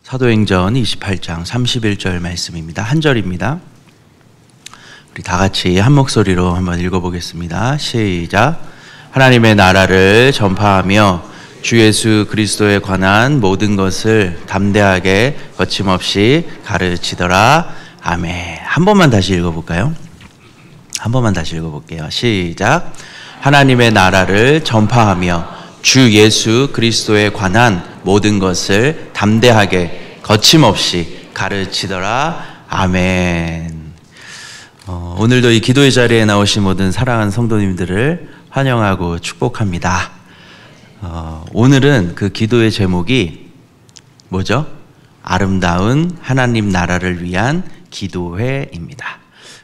사도행전 28장 31절 말씀입니다. 한 절입니다. 우리 다 같이 한 목소리로 한번 읽어보겠습니다. 시작. 하나님의 나라를 전파하며 주 예수 그리스도에 관한 모든 것을 담대하게 거침없이 가르치더라. 아멘. 한 번만 다시 읽어볼까요? 한 번만 다시 읽어볼게요. 시작. 하나님의 나라를 전파하며 주 예수 그리스도에 관한 모든 것을 담대하게 거침없이 가르치더라. 아멘. 오늘도 이 기도의 자리에 나오신 모든 사랑하는 성도님들을 환영하고 축복합니다. 오늘은 그 기도의 제목이 뭐죠? 아름다운 하나님 나라를 위한 기도회입니다.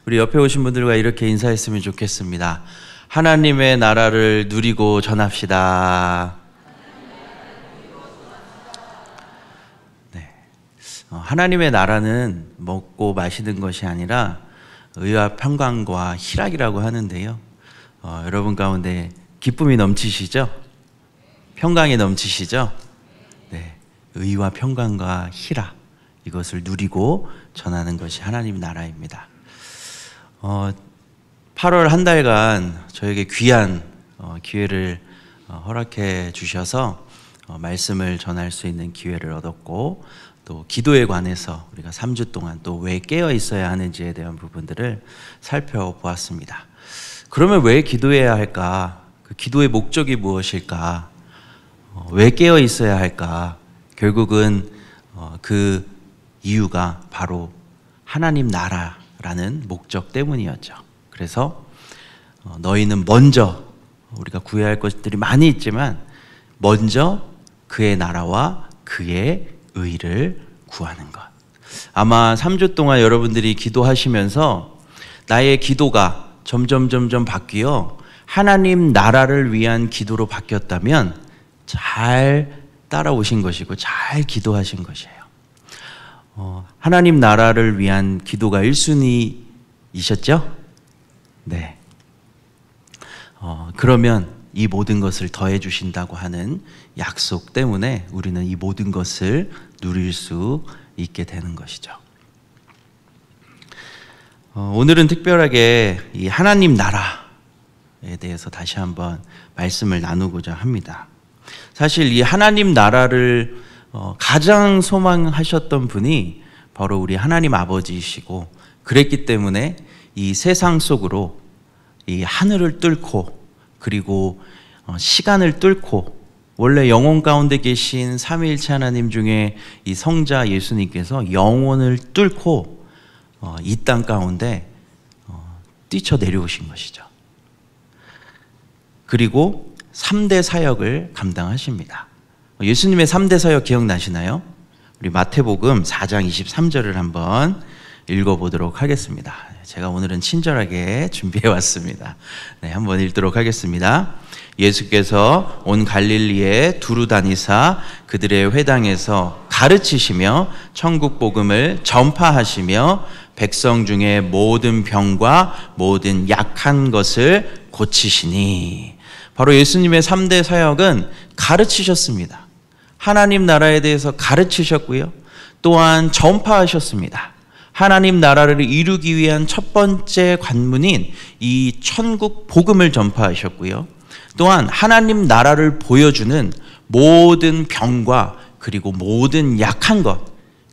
우리 옆에 오신 분들과 이렇게 인사했으면 좋겠습니다. 하나님의 나라를 누리고 전합시다. 네. 하나님의 나라는 먹고 마시는 것이 아니라 의와 평강과 희락이라고 하는데요. 여러분 가운데 기쁨이 넘치시죠? 평강이 넘치시죠? 네. 의와 평강과 희락, 이것을 누리고 전하는 것이 하나님 나라입니다. 8월 한 달간 저에게 귀한 기회를 허락해 주셔서 말씀을 전할 수 있는 기회를 얻었고, 또 기도에 관해서 우리가 3주 동안 또 왜 깨어 있어야 하는지에 대한 부분들을 살펴보았습니다. 그러면 왜 기도해야 할까? 그 기도의 목적이 무엇일까? 왜 깨어 있어야 할까? 결국은 그 이유가 바로 하나님 나라라는 목적 때문이었죠. 그래서 너희는 먼저, 우리가 구해야 할 것들이 많이 있지만 먼저 그의 나라와 그의 의를 구하는 것. 아마 3주 동안 여러분들이 기도하시면서 나의 기도가 점점 바뀌어 하나님 나라를 위한 기도로 바뀌었다면 잘 따라오신 것이고 잘 기도하신 것이에요. 하나님 나라를 위한 기도가 1순위이셨죠? 네. 그러면 이 모든 것을 더해 주신다고 하는 약속 때문에 우리는 이 모든 것을 누릴 수 있게 되는 것이죠. 오늘은 특별하게 이 하나님 나라에 대해서 다시 한번 말씀을 나누고자 합니다. 사실 이 하나님 나라를 가장 소망하셨던 분이 바로 우리 하나님 아버지이시고, 그랬기 때문에 이 세상 속으로 이 하늘을 뚫고, 그리고 시간을 뚫고, 원래 영혼 가운데 계신 삼위일체 하나님 중에 이 성자 예수님께서 영혼을 뚫고 이 땅 가운데 뛰쳐 내려오신 것이죠. 그리고 3대 사역을 감당하십니다. 예수님의 3대 사역 기억나시나요? 우리 마태복음 4장 23절을 한번 읽어보도록 하겠습니다. 제가 오늘은 친절하게 준비해 왔습니다. 네, 한번 읽도록 하겠습니다. 예수께서 온 갈릴리에 두루 다니사 그들의 회당에서 가르치시며 천국 복음을 전파하시며 백성 중에 모든 병과 모든 약한 것을 고치시니. 바로 예수님의 3대 사역은 가르치셨습니다. 하나님 나라에 대해서 가르치셨고요, 또한 전파하셨습니다. 하나님 나라를 이루기 위한 첫 번째 관문인 이 천국 복음을 전파하셨고요, 또한 하나님 나라를 보여주는 모든 병과 그리고 모든 약한 것,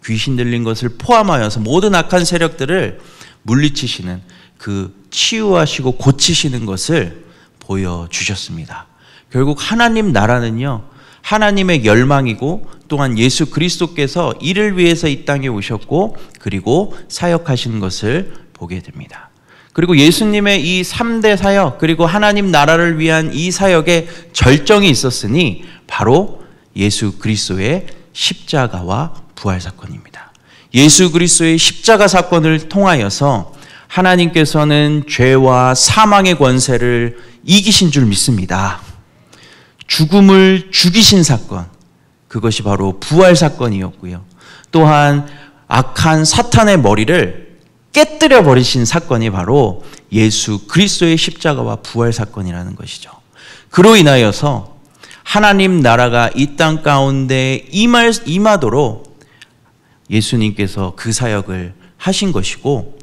귀신 들린 것을 포함하여서 모든 악한 세력들을 물리치시는, 그 치유하시고 고치시는 것을 보여주셨습니다. 결국 하나님 나라는요, 하나님의 열망이고, 또한 예수 그리스도께서 이를 위해서 이 땅에 오셨고 그리고 사역하시는 것을 보게 됩니다. 그리고 예수님의 이 3대 사역, 그리고 하나님 나라를 위한 이 사역에 절정이 있었으니 바로 예수 그리스도의 십자가와 부활 사건입니다. 예수 그리스도의 십자가 사건을 통하여서 하나님께서는 죄와 사망의 권세를 이기신 줄 믿습니다. 죽음을 죽이신 사건, 그것이 바로 부활 사건이었고요, 또한 악한 사탄의 머리를 깨뜨려 버리신 사건이 바로 예수 그리스도의 십자가와 부활 사건이라는 것이죠. 그로 인하여서 하나님 나라가 이 땅 가운데 임하도록 예수님께서 그 사역을 하신 것이고,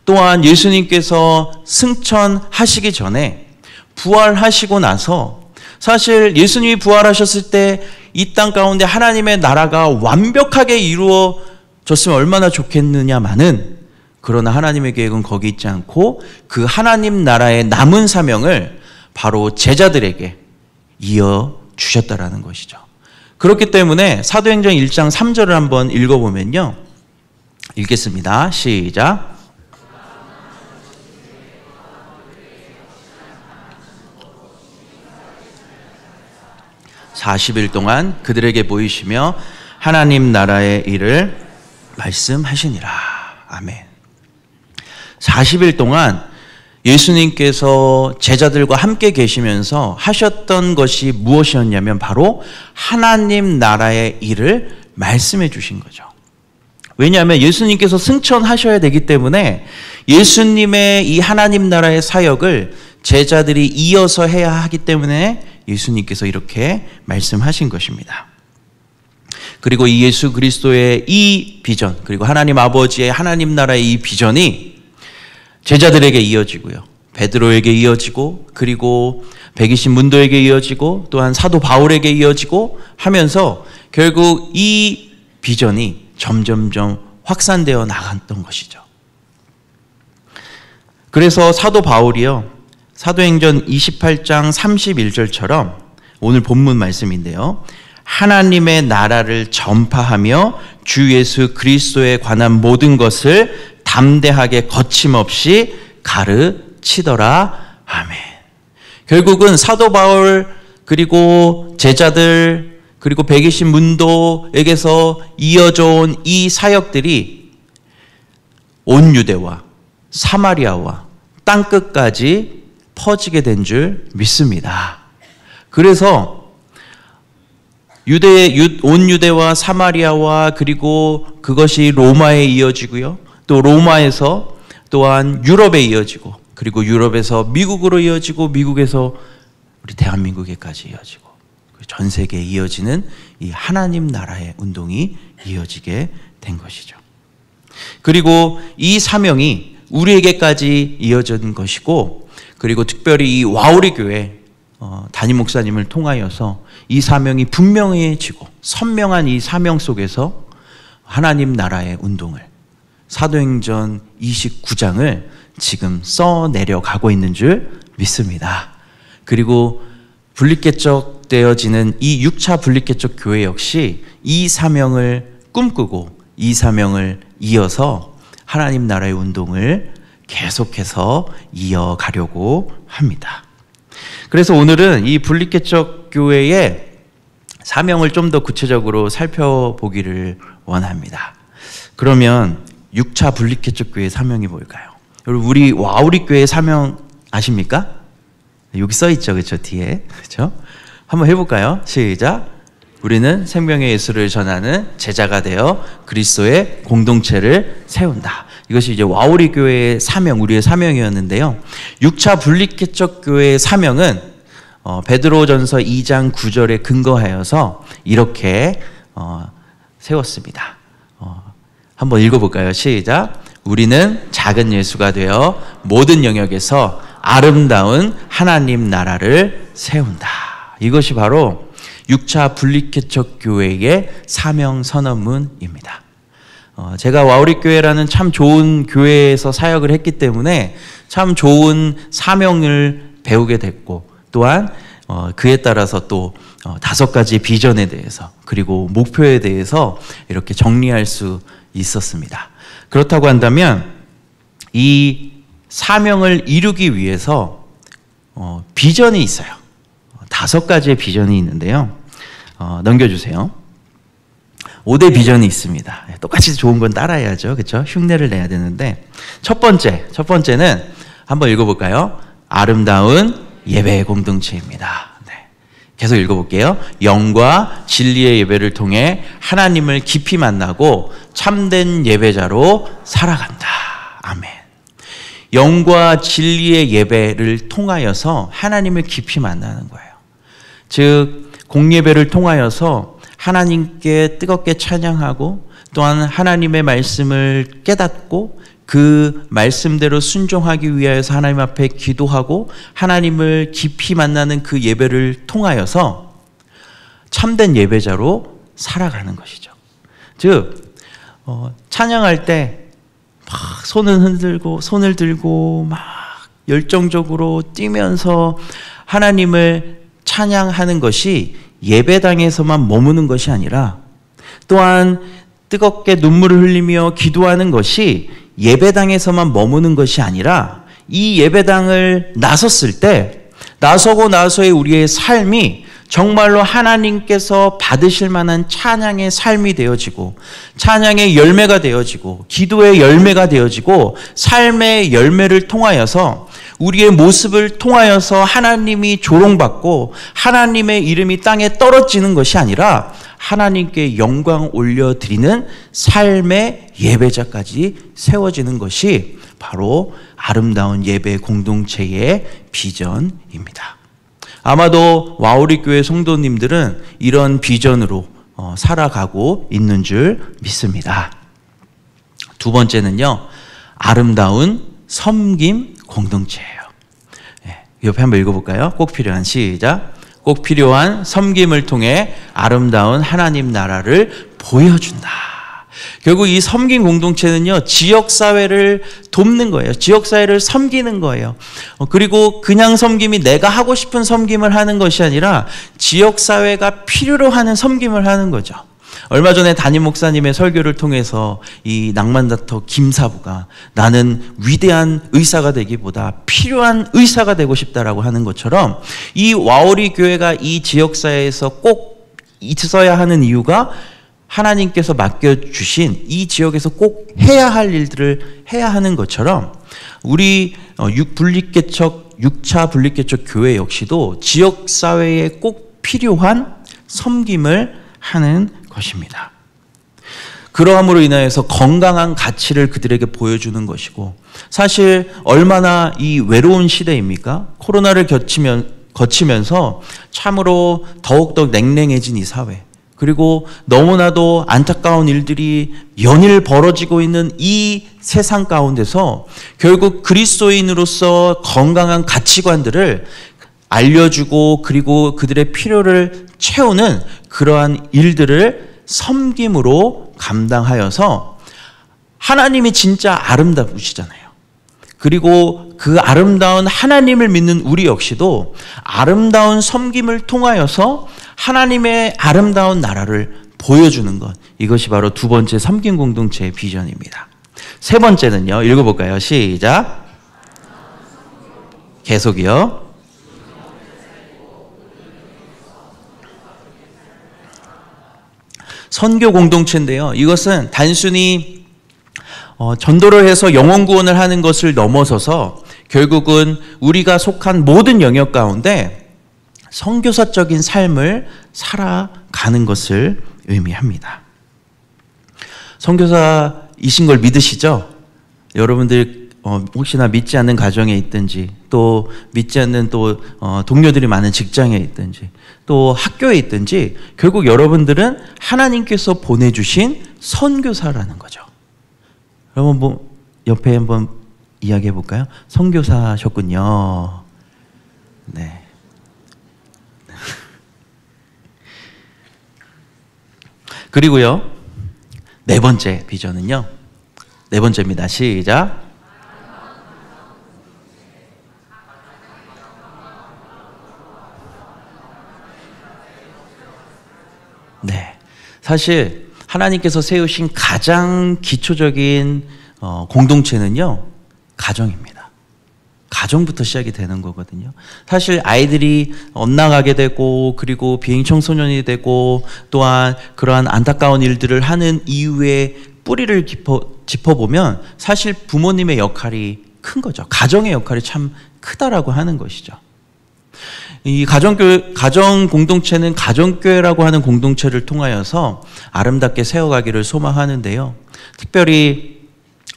또한 예수님께서 승천하시기 전에 부활하시고 나서 사실 예수님이 부활하셨을 때 이 땅 가운데 하나님의 나라가 완벽하게 이루어졌으면 얼마나 좋겠느냐마는, 그러나 하나님의 계획은 거기 있지 않고 그 하나님 나라의 남은 사명을 바로 제자들에게 이어주셨다라는 것이죠. 그렇기 때문에 사도행전 1장 3절을 한번 읽어보면요. 읽겠습니다. 시작. 40일 동안 그들에게 보이시며 하나님 나라의 일을 말씀하시니라. 아멘. 40일 동안 예수님께서 제자들과 함께 계시면서 하셨던 것이 무엇이었냐면 바로 하나님 나라의 일을 말씀해 주신 거죠. 왜냐하면 예수님께서 승천하셔야 되기 때문에 예수님의 이 하나님 나라의 사역을 제자들이 이어서 해야 하기 때문에 예수님께서 이렇게 말씀하신 것입니다. 그리고 이 예수 그리스도의 이 비전, 그리고 하나님 아버지의 하나님 나라의 이 비전이 제자들에게 이어지고요, 베드로에게 이어지고, 그리고 120 문도에게 이어지고, 또한 사도 바울에게 이어지고 하면서 결국 이 비전이 점점점 확산되어 나갔던 것이죠. 그래서 사도 바울이요, 사도행전 28장 31절처럼 오늘 본문 말씀인데요, 하나님의 나라를 전파하며 주 예수 그리스도에 관한 모든 것을 담대하게 거침없이 가르치더라. 아멘. 결국은 사도 바울, 그리고 제자들, 그리고 120 문도에게서 이어져 온 이 사역들이 온 유대와 사마리아와 땅끝까지 퍼지게 된 줄 믿습니다. 그래서 온 유대와 사마리아와, 그리고 그것이 로마에 이어지고요, 또 로마에서 또한 유럽에 이어지고, 그리고 유럽에서 미국으로 이어지고, 미국에서 우리 대한민국에까지 이어지고, 전 세계에 이어지는 이 하나님 나라의 운동이 이어지게 된 것이죠. 그리고 이 사명이 우리에게까지 이어진 것이고, 그리고 특별히 이 와우리 교회 담임 목사님을 통하여서 이 사명이 분명해지고 선명한 이 사명 속에서 하나님 나라의 운동을, 사도행전 29장을 지금 써내려가고 있는 줄 믿습니다. 그리고 분리개척되어지는 이 6차 분리개척 교회 역시 이 사명을 꿈꾸고 이 사명을 이어서 하나님 나라의 운동을 계속해서 이어가려고 합니다. 그래서 오늘은 이 분리개척 교회의 사명을 좀 더 구체적으로 살펴보기를 원합니다. 그러면 6차 분리개척 교회의 사명이 뭘까요? 여러분, 우리 와우리 교회의 사명 아십니까? 여기 써 있죠, 그렇죠? 뒤에, 그렇죠? 한번 해볼까요? 시작. 우리는 생명의 예수를 전하는 제자가 되어 그리스도의 공동체를 세운다. 이것이 이제 와우리 교회의 사명, 우리의 사명이었는데요. 6차 분리개척 교회의 사명은 베드로전서 2장 9절에 근거하여서 이렇게 세웠습니다. 한번 읽어볼까요? 시작. 우리는 작은 예수가 되어 모든 영역에서 아름다운 하나님 나라를 세운다. 이것이 바로 6차 분리개척 교회의 사명 선언문입니다. 제가 와우리 교회라는 참 좋은 교회에서 사역을 했기 때문에 참 좋은 사명을 배우게 됐고, 또한 그에 따라서 또 5가지 비전에 대해서, 그리고 목표에 대해서 이렇게 정리할 수 있었습니다. 그렇다고 한다면 이 사명을 이루기 위해서 비전이 있어요. 5가지의 비전이 있는데요. 넘겨주세요. 5대 비전이 있습니다. 똑같이 좋은 건 따라해야죠. 그렇죠? 흉내를 내야 되는데, 첫 번째는 한번 읽어볼까요? 아름다운 예배 공동체입니다. 네. 계속 읽어볼게요. 영과 진리의 예배를 통해 하나님을 깊이 만나고 참된 예배자로 살아간다. 아멘. 영과 진리의 예배를 통하여서 하나님을 깊이 만나는 거예요. 즉 공예배를 통하여서 하나님께 뜨겁게 찬양하고 또한 하나님의 말씀을 깨닫고 그 말씀대로 순종하기 위하여서 하나님 앞에 기도하고 하나님을 깊이 만나는 그 예배를 통하여서 참된 예배자로 살아가는 것이죠. 즉 찬양할 때 막 손을 들고 막 열정적으로 뛰면서 하나님을 찬양하는 것이 예배당에서만 머무는 것이 아니라 또한 뜨겁게 눈물을 흘리며 기도하는 것이 예배당에서만 머무는 것이 아니라 이 예배당을 나섰을 때 나서고 나서의 우리의 삶이 정말로 하나님께서 받으실 만한 찬양의 삶이 되어지고 찬양의 열매가 되어지고 기도의 열매가 되어지고 삶의 열매를 통하여서 우리의 모습을 통하여서 하나님이 조롱받고 하나님의 이름이 땅에 떨어지는 것이 아니라 하나님께 영광 올려드리는 삶의 예배자까지 세워지는 것이 바로 아름다운 예배 공동체의 비전입니다. 아마도 와우리 교회 성도님들은 이런 비전으로 살아가고 있는 줄 믿습니다. 두 번째는요, 아름다운 섬김 공동체예요. 옆에 한번 읽어볼까요? 꼭 필요한, 시작. 꼭 필요한 섬김을 통해 아름다운 하나님 나라를 보여준다. 결국 이 섬김 공동체는요, 지역사회를 돕는 거예요. 지역사회를 섬기는 거예요. 그리고 그냥 섬김이 내가 하고 싶은 섬김을 하는 것이 아니라 지역사회가 필요로 하는 섬김을 하는 거죠. 얼마 전에 담임 목사님의 설교를 통해서 이 낭만다터 김사부가 나는 위대한 의사가 되기보다 필요한 의사가 되고 싶다라고 하는 것처럼 이 와오리 교회가 이 지역사회에서 꼭 있어야 하는 이유가 하나님께서 맡겨주신 이 지역에서 꼭 해야 할 일들을 해야 하는 것처럼 우리 6차 분립개척 교회 역시도 지역사회에 꼭 필요한 섬김을 하는 것입니다. 그러함으로 인하여서 건강한 가치를 그들에게 보여주는 것이고 사실 얼마나 이 외로운 시대입니까? 코로나를 거치면서 참으로 더욱더 냉랭해진 이 사회 그리고 너무나도 안타까운 일들이 연일 벌어지고 있는 이 세상 가운데서 결국 그리스도인으로서 건강한 가치관들을 알려주고 그리고 그들의 필요를 채우는 그러한 일들을 섬김으로 감당하여서 하나님이 진짜 아름다우시잖아요. 그리고 그 아름다운 하나님을 믿는 우리 역시도 아름다운 섬김을 통하여서 하나님의 아름다운 나라를 보여주는 것, 이것이 바로 두 번째 섬김 공동체의 비전입니다. 세 번째는요, 읽어볼까요? 시작. 계속이요. 선교 공동체인데요. 이것은 단순히 전도를 해서 영혼 구원을 하는 것을 넘어서서 결국은 우리가 속한 모든 영역 가운데 선교사적인 삶을 살아가는 것을 의미합니다. 선교사이신 걸 믿으시죠? 여러분들 혹시나 믿지 않는 가정에 있든지 또 믿지 않는 또 동료들이 많은 직장에 있든지 또 학교에 있든지 결국 여러분들은 하나님께서 보내주신 선교사라는 거죠. 여러분 뭐 옆에 한번 이야기해 볼까요? 선교사셨군요. 네. 그리고요, 네 번째 비전은요, 네 번째입니다. 시작. 네, 사실 하나님께서 세우신 가장 기초적인 공동체는요, 가정입니다. 가정부터 시작이 되는 거거든요. 사실 아이들이 엇나가게 되고 그리고 비행 청소년이 되고 또한 그러한 안타까운 일들을 하는 이유의 뿌리를 짚어보면 사실 부모님의 역할이 큰 거죠. 가정의 역할이 참 크다라고 하는 것이죠. 이 가정 공동체는 가정교회라고 하는 공동체를 통하여서 아름답게 세워가기를 소망하는데요. 특별히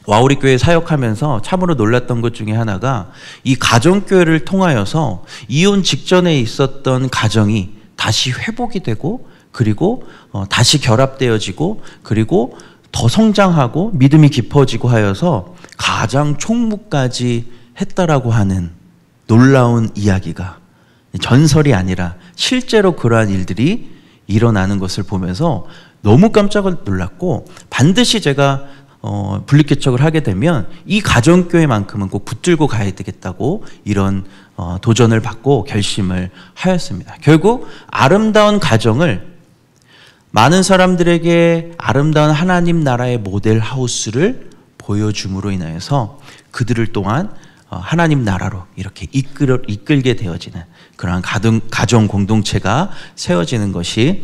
와우리 교회 사역하면서 참으로 놀랐던 것 중에 하나가 이 가정교회를 통하여서 이혼 직전에 있었던 가정이 다시 회복이 되고 그리고 다시 결합되어지고 그리고 더 성장하고 믿음이 깊어지고 하여서 가장 총무까지 했다라고 하는 놀라운 이야기가 전설이 아니라 실제로 그러한 일들이 일어나는 것을 보면서 너무 깜짝 놀랐고, 반드시 제가 분리개척을 하게 되면 이 가정교회만큼은 꼭 붙들고 가야 되겠다고 이런 도전을 받고 결심을 하였습니다. 결국 아름다운 가정을, 많은 사람들에게 아름다운 하나님 나라의 모델 하우스를 보여줌으로 인하여서 그들을 또한 하나님 나라로 이렇게 이끌게 되어지는 그러한 가정 공동체가 세워지는 것이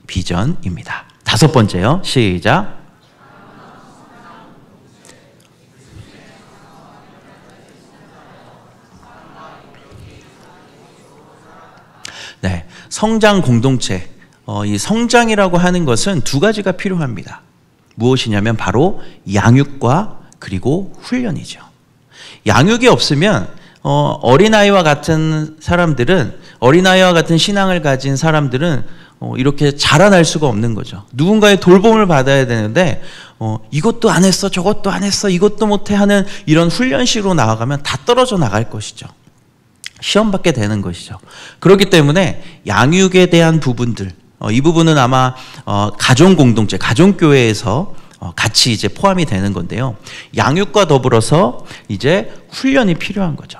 비전입니다. 다섯 번째요. 시작. 네, 성장 공동체. 이 성장이라고 하는 것은 두 가지가 필요합니다. 무엇이냐면 바로 양육과 그리고 훈련이죠. 양육이 없으면 어린아이와 같은 사람들은, 어린아이와 같은 신앙을 가진 사람들은 이렇게 자라날 수가 없는 거죠. 누군가의 돌봄을 받아야 되는데 이것도 안 했어, 저것도 안 했어, 이것도 못해 하는 이런 훈련식으로 나아가면 다 떨어져 나갈 것이죠. 시험 받게 되는 것이죠. 그렇기 때문에 양육에 대한 부분들, 이 부분은 아마 가정 공동체, 가정교회에서 같이 이제 포함이 되는 건데요. 양육과 더불어서 이제 훈련이 필요한 거죠.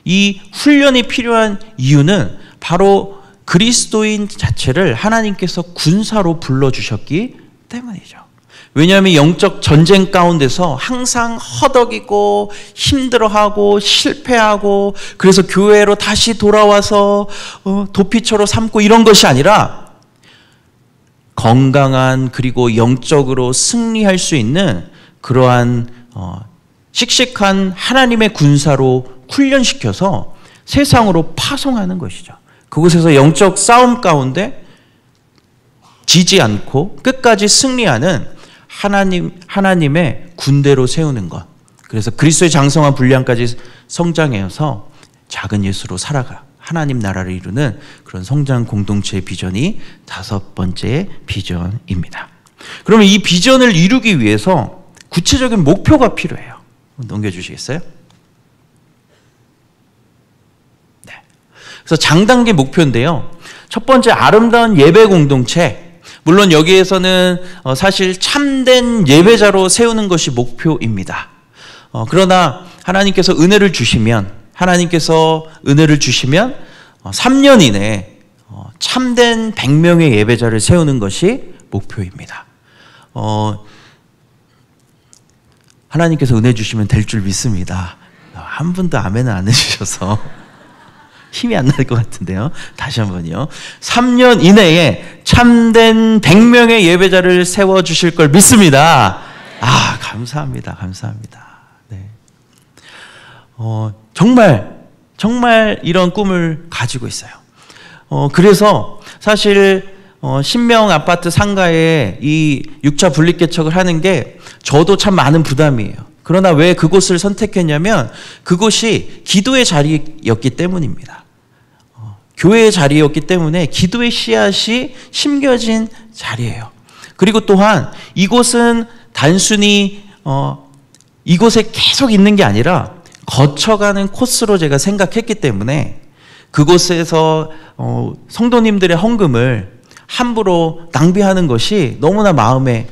이 훈련이 필요한 이유는 바로 그리스도인 자체를 하나님께서 군사로 불러주셨기 때문이죠. 왜냐하면 영적 전쟁 가운데서 항상 허덕이고 힘들어하고 실패하고, 그래서 교회로 다시 돌아와서 도피처로 삼고 이런 것이 아니라 건강한, 그리고 영적으로 승리할 수 있는 그러한 씩씩한 하나님의 군사로 훈련시켜서 세상으로 파송하는 것이죠. 그곳에서 영적 싸움 가운데 지지 않고 끝까지 승리하는 하나님의 군대로 세우는 것. 그래서 그리스도의 장성한 분량까지 성장해서 작은 예수로 살아가 하나님 나라를 이루는 그런 성장 공동체의 비전이 다섯 번째 비전입니다. 그러면 이 비전을 이루기 위해서 구체적인 목표가 필요해요. 넘겨주시겠어요? 네. 그래서 장단기 목표인데요. 첫 번째, 아름다운 예배 공동체. 물론 여기에서는 사실 참된 예배자로 세우는 것이 목표입니다. 그러나 하나님께서 은혜를 주시면 3년 이내에 참된 100명의 예배자를 세우는 것이 목표입니다. 하나님께서 은혜 주시면 될 줄 믿습니다. 한 분도 아멘을 안 해주셔서 힘이 안 날 것 같은데요. 다시 한번요. 3년 이내에 참된 100명의 예배자를 세워주실 걸 믿습니다. 아, 감사합니다. 감사합니다. 네. 정말 이런 꿈을 가지고 있어요. 그래서 사실 신명 아파트 상가에 이 6차 분리개척을 하는 게 저도 참 많은 부담이에요. 그러나 왜 그곳을 선택했냐면 그곳이 기도의 자리였기 때문입니다. 교회의 자리였기 때문에 기도의 씨앗이 심겨진 자리예요. 그리고 또한 이곳은 단순히 이곳에 계속 있는 게 아니라 거쳐가는 코스로 제가 생각했기 때문에 그곳에서 성도님들의 헌금을 함부로 낭비하는 것이 너무나 마음에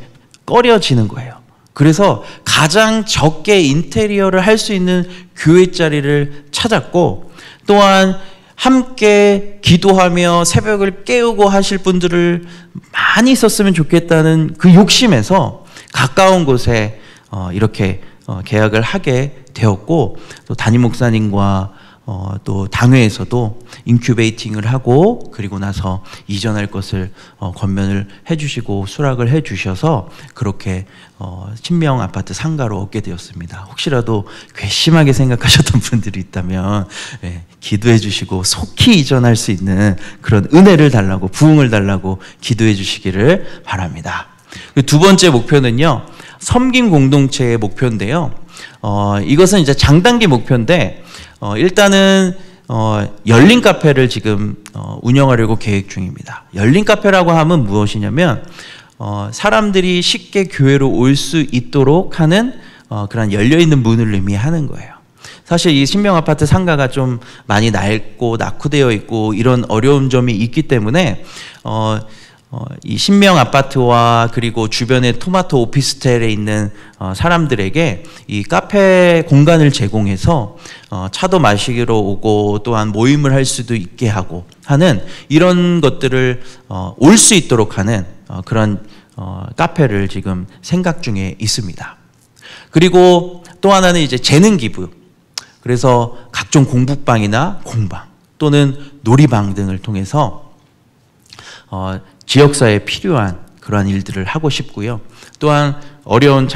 꺼려지는 거예요. 그래서 가장 적게 인테리어를 할 수 있는 교회 자리를 찾았고, 또한 함께 기도하며 새벽을 깨우고 하실 분들을 많이 있었으면 좋겠다는 그 욕심에서 가까운 곳에 이렇게 계약을 하게 되었고, 또 담임 목사님과 또 당회에서도 인큐베이팅을 하고 그리고 나서 이전할 것을 권면을 해주시고 수락을 해주셔서 그렇게 신명 아파트 상가로 얻게 되었습니다. 혹시라도 괘씸하게 생각하셨던 분들이 있다면 기도해 주시고 속히 이전할 수 있는 그런 은혜를 달라고, 부흥을 달라고 기도해 주시기를 바랍니다. 두 번째 목표는요, 섬김 공동체의 목표인데요. 이것은 이제 장단기 목표인데 일단은 열린 카페를 지금 운영하려고 계획 중입니다. 열린 카페라고 하면 무엇이냐면 사람들이 쉽게 교회로 올 수 있도록 하는 그런 열려있는 문을 의미하는 거예요. 사실 이 신명아파트 상가가 좀 많이 낡고 낙후되어 있고 이런 어려운 점이 있기 때문에 이 신명아파트와 그리고 주변의 토마토 오피스텔에 있는 사람들에게 이 카페 공간을 제공해서 차도 마시러 오고 또한 모임을 할 수도 있게 하고 하는 이런 것들을 올 수 있도록 하는 그런 카페를 지금 생각 중에 있습니다. 그리고 또 하나는 이제 재능 기부. 그래서 각종 공부방이나 공방 또는 놀이방 등을 통해서 지역사회에 필요한 그러한 일들을 하고 싶고요. 또한 어려운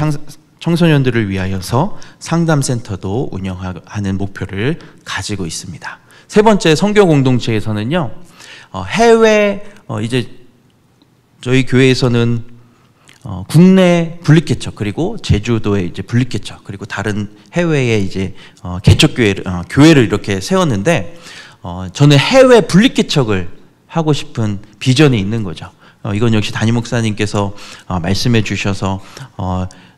청소년들을 위하여서 상담센터도 운영하는 목표를 가지고 있습니다. 세 번째 선교 공동체에서는요. 해외 이제 저희 교회에서는 국내 분립개척 그리고 제주도의 이제 분립개척 그리고 다른 해외의 이제 교회를 이렇게 세웠는데 저는 해외 분립개척을 하고 싶은 비전이 있는 거죠. 이건 역시 담임 목사님께서 말씀해 주셔서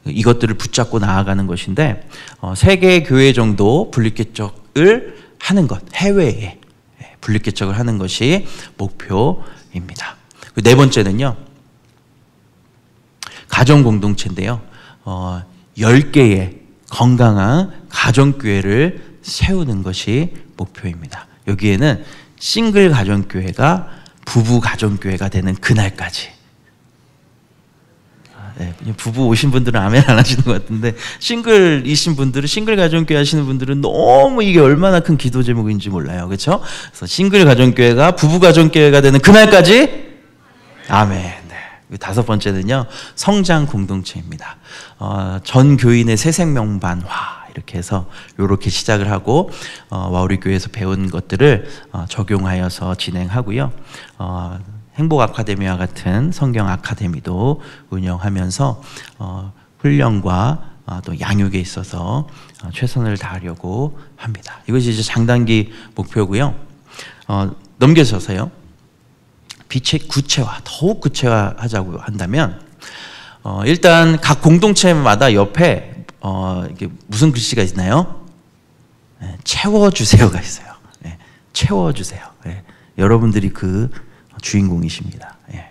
이것들을 붙잡고 나아가는 것인데 3개 교회 정도 분립개척을 하는 것, 해외에 분립개척을 하는 것이 목표입니다. 네 번째는요. 가정공동체인데요. 10개의 건강한 가정교회를 세우는 것이 목표입니다. 여기에는 싱글 가정교회가 부부 가정교회가 되는 그날까지. 네, 부부 오신 분들은 아멘 안 하시는 것 같은데 싱글이신 분들은 싱글 가정교회 하시는 분들은 너무 이게 얼마나 큰 기도 제목인지 몰라요. 그렇죠? 그래서 싱글 가정교회가 부부 가정교회가 되는 그날까지 아멘. 다섯 번째는요, 성장 공동체입니다. 전 교인의 새 생명 반화 이렇게 해서 이렇게 시작을 하고 와우리 교회에서 배운 것들을 적용하여서 진행하고요. 행복 아카데미와 같은 성경 아카데미도 운영하면서 훈련과 또 양육에 있어서 최선을 다하려고 합니다. 이것이 이제 장단기 목표고요. 넘겨서서요. 빛의 구체화, 더욱 구체화하자고 한다면 일단 각 공동체마다 옆에 이게 무슨 글씨가 있나요? 네, 채워주세요가 있어요. 네, 채워주세요. 네, 여러분들이 그 주인공이십니다. 네.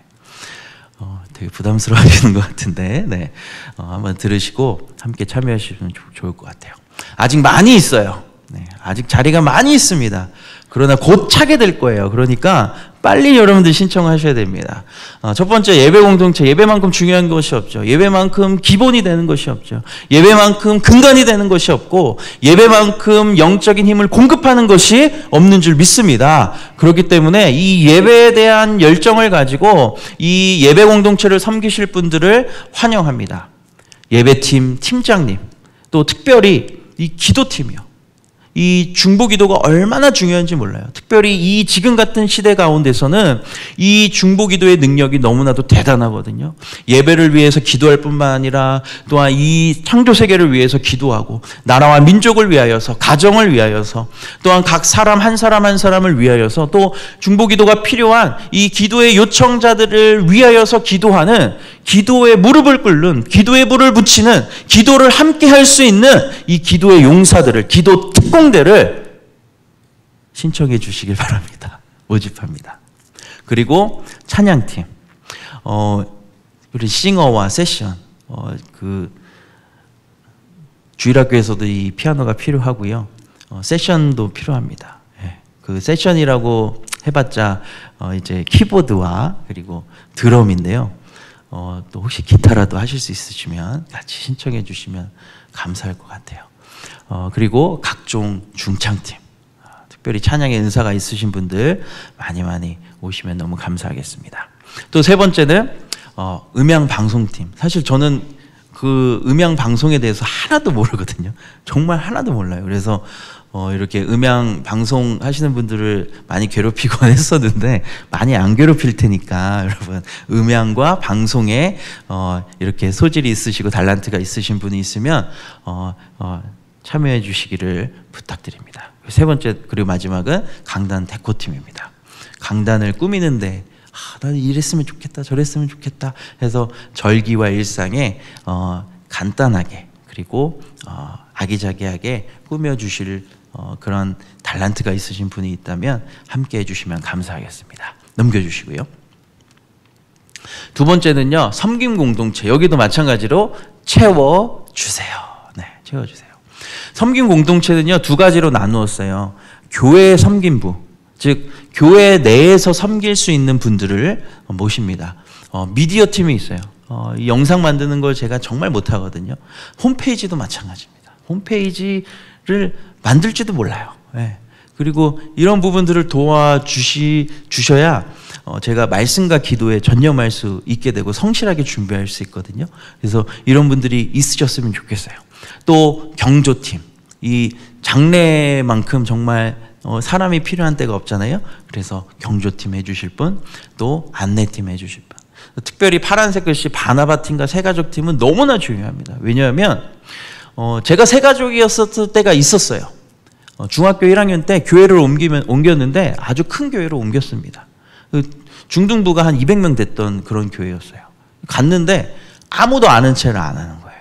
되게 부담스러워하시는 것 같은데 네, 한번 들으시고 함께 참여하시면 좋을 것 같아요. 아직 많이 있어요. 네, 아직 자리가 많이 있습니다. 그러나 곧 차게 될 거예요. 그러니까 빨리 여러분들 신청하셔야 됩니다. 첫 번째 예배 공동체, 예배만큼 중요한 것이 없죠. 예배만큼 기본이 되는 것이 없죠. 예배만큼 근간이 되는 것이 없고 예배만큼 영적인 힘을 공급하는 것이 없는 줄 믿습니다. 그렇기 때문에 이 예배에 대한 열정을 가지고 이 예배 공동체를 섬기실 분들을 환영합니다. 예배팀 팀장님, 또 특별히 이 기도팀이요. 이 중보기도가 얼마나 중요한지 몰라요. 특별히 이 지금 같은 시대 가운데서는 이 중보기도의 능력이 너무나도 대단하거든요. 예배를 위해서 기도할 뿐만 아니라 또한 이 창조세계를 위해서 기도하고 나라와 민족을 위하여서 가정을 위하여서 또한 각 사람 한 사람 한 사람을 위하여서 또 중보기도가 필요한 이 기도의 요청자들을 위하여서 기도하는 기도의 무릎을 꿇는 기도의 불을 붙이는 기도를 함께 할 수 있는 이 기도의 용사들을 기도 특공대를 신청해 주시길 바랍니다. 모집합니다. 그리고 찬양팀 그리고 싱어와 세션 그 주일학교에서도 이 피아노가 필요하고요. 세션도 필요합니다. 그 세션이라고 해봤자 이제 키보드와 그리고 드럼인데요. 또 혹시 기타라도 하실 수 있으시면 같이 신청해 주시면 감사할 것 같아요. 그리고 각종 중창팀, 특별히 찬양의 은사가 있으신 분들 많이 오시면 너무 감사하겠습니다. 또 세 번째는 음향방송팀. 사실 저는 그 음향방송에 대해서 하나도 모르거든요. 정말 하나도 몰라요. 그래서 이렇게 음향 방송 하시는 분들을 많이 괴롭히곤 했었는데 많이 안 괴롭힐 테니까 여러분 음향과 방송에 이렇게 소질이 있으시고 달란트가 있으신 분이 있으면 참여해 주시기를 부탁드립니다. 세 번째 그리고 마지막은 강단 데코팀입니다. 강단을 꾸미는데 나 이랬으면 좋겠다 저랬으면 좋겠다 해서 절기와 일상에 간단하게 그리고 아기자기하게 꾸며주실 그런 달란트가 있으신 분이 있다면 함께 해주시면 감사하겠습니다. 넘겨주시고요. 두 번째는요, 섬김 공동체. 여기도 마찬가지로 채워주세요. 네, 채워주세요. 섬김 공동체는요, 두 가지로 나누었어요. 교회 섬김부, 즉 교회 내에서 섬길 수 있는 분들을 모십니다. 미디어 팀이 있어요. 이 영상 만드는 걸 제가 정말 못하거든요. 홈페이지도 마찬가지입니다. 홈페이지를 만들지도 몰라요. 네. 그리고 이런 부분들을 도와주셔야 제가 말씀과 기도에 전념할 수 있게 되고 성실하게 준비할 수 있거든요. 그래서 이런 분들이 있으셨으면 좋겠어요. 또 경조팀, 이 장례만큼 정말 사람이 필요한 때가 없잖아요. 그래서 경조팀 해주실 분, 또 안내팀 해주실 분. 특별히 파란색 글씨 바나바팀과 새가족팀은 너무나 중요합니다. 왜냐하면 제가 새가족이었을 때가 있었어요. 중학교 1학년 때 교회를 옮겼는데 아주 큰 교회로 옮겼습니다. 중등부가 한 200명 됐던 그런 교회였어요. 갔는데 아무도 아는 체를 안 하는 거예요.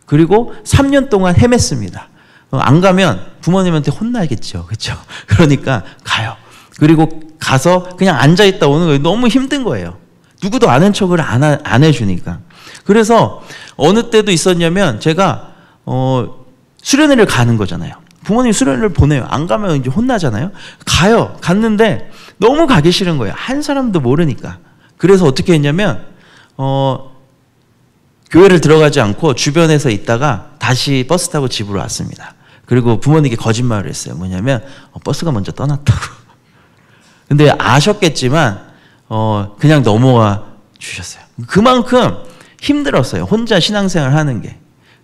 그리고 3년 동안 헤맸습니다. 안 가면 부모님한테 혼나겠죠. 그렇죠? 그러니까 가요. 그리고 가서 그냥 앉아있다 오는 거예요. 너무 힘든 거예요. 누구도 아는 척을 안 해주니까. 그래서 어느 때도 있었냐면 제가 수련회를 가는 거잖아요. 부모님 수련회를 보내요. 안 가면 이제 혼나잖아요. 가요. 갔는데 너무 가기 싫은 거예요. 한 사람도 모르니까. 그래서 어떻게 했냐면 교회를 들어가지 않고 주변에서 있다가 다시 버스 타고 집으로 왔습니다. 그리고 부모님께 거짓말을 했어요. 뭐냐면 버스가 먼저 떠났다고. 근데 아셨겠지만 그냥 넘어와 주셨어요. 그만큼 힘들었어요. 혼자 신앙생활 하는 게.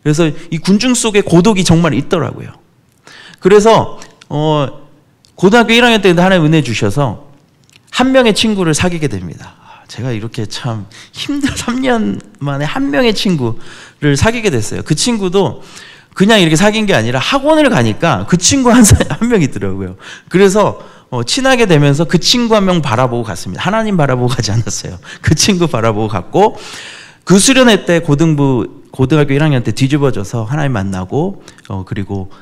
그래서 이 군중 속에 고독이 정말 있더라고요. 그래서 고등학교 1학년 때 하나님 은혜 주셔서 한 명의 친구를 사귀게 됩니다. 제가 이렇게 참 3년 만에 한 명의 친구를 사귀게 됐어요. 그 친구도 그냥 이렇게 사귄 게 아니라 학원을 가니까 그 친구 한 명 있더라고요. 그래서 친하게 되면서 그 친구 한 명 바라보고 갔습니다. 하나님 바라보고 가지 않았어요. 그 친구 바라보고 갔고, 그 수련회 때 고등학교 1학년 때 뒤집어져서 하나님 만나고 그리고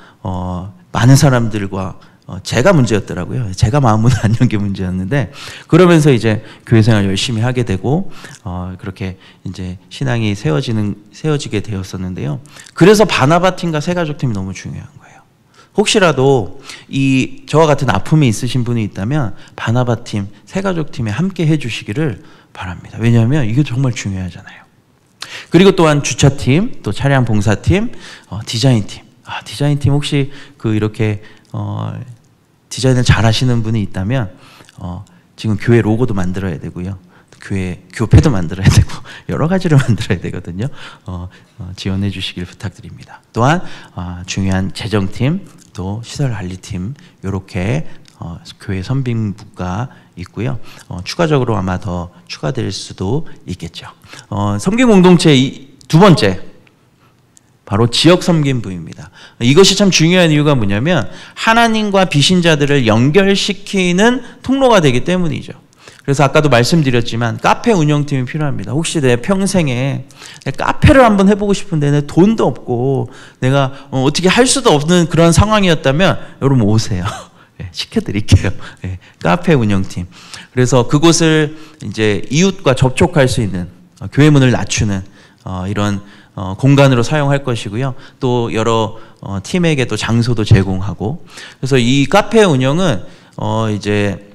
많은 사람들과 제가 문제였더라고요. 제가 마음은 안 연 게 문제였는데, 그러면서 이제 교회 생활 열심히 하게 되고 그렇게 이제 신앙이 세워지게 되었었는데요. 그래서 바나바팀과 새가족팀이 너무 중요한 거예요. 혹시라도 저와 같은 아픔이 있으신 분이 있다면 바나바팀, 새가족팀에 함께 해주시기를 바랍니다. 왜냐하면 이게 정말 중요하잖아요. 그리고 또한 주차팀, 또 차량 봉사팀, 디자인팀. 디자인팀 혹시 이렇게 디자인을 잘 하시는 분이 있다면 지금 교회 로고도 만들어야 되고요. 교회 교패도 만들어야 되고 여러 가지를 만들어야 되거든요. 지원해 주시길 부탁드립니다. 또한 중요한 재정팀, 또 시설관리팀 이렇게 교회 선빙부가 있고요. 추가적으로 아마 더 추가될 수도 있겠죠. 섬김 공동체 두 번째, 바로 지역 섬김부입니다. 이것이 참 중요한 이유가 뭐냐면 하나님과 비신자들을 연결시키는 통로가 되기 때문이죠. 그래서 아까도 말씀드렸지만 카페 운영팀이 필요합니다. 혹시 내 평생에 카페를 한번 해보고 싶은데 내 돈도 없고 내가 어떻게 할 수도 없는 그런 상황이었다면 여러분 오세요. 시켜드릴게요. 카페 운영팀. 그래서 그곳을 이제 이웃과 접촉할 수 있는 교회 문을 낮추는 이런 공간으로 사용할 것이고요. 또 여러 팀에게 또 장소도 제공하고. 그래서 이 카페 운영은 이제